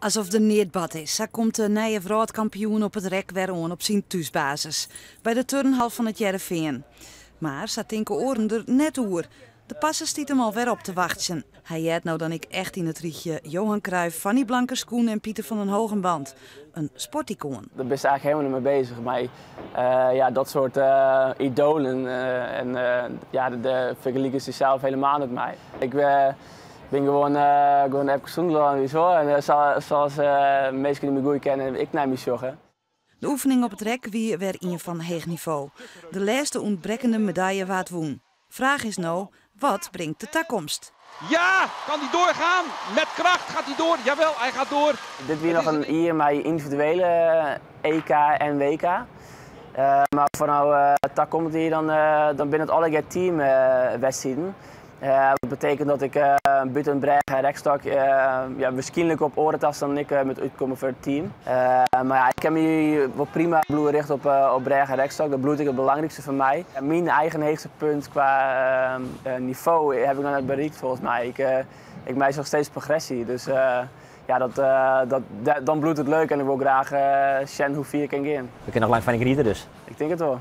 Alsof de neertbad is, zo komt de nieuwe wereldkampioen op het rek weer aan op zijn thuisbasis. Bij de turnhal van het Jereveen. Maar zat Tinke Oren er net oer. De passer stiet hem alweer op te wachten. Hij jet nou dan ik echt in het rietje Johan Cruijff, Fanny Blankers-Koen en Pieter van den Hogenband. Een sporticoon. Daar ben je eigenlijk helemaal niet mee bezig. Maar ja, dat soort idolen de vergelijken zichzelf helemaal met mij. Ik ben gewoon even zoengeladen zo. En zoals mensen die me goed kennen, ik neem me zorgen. De oefening op het rek wie weer een van heeg niveau. De laatste ontbrekkende medaille waard woen. Vraag is nou, wat brengt de toekomst? Ja, kan hij doorgaan? Met kracht gaat hij door. Jawel, hij gaat door. Dit weer nog een hier mijn individuele EK en WK. Maar voor nou komt hier dan binnen het alle teamwedstrijden. Dat betekent dat ik buiten Brecht en Rekstok waarschijnlijk op orentas dan ik met uitkomen voor het team. Maar ja, ik heb me wel prima gericht op Brecht en Rekstok. Dat bloed ik het belangrijkste voor mij. Mijn eigen hoogste punt qua niveau heb ik nog net bereikt volgens mij. Ik maak nog steeds progressie. Dus ja, dan bloedt het leuk en ik wil graag zien hoe ver ik kan gaan. We kunnen nog lang van genieten dus. Ik denk het wel.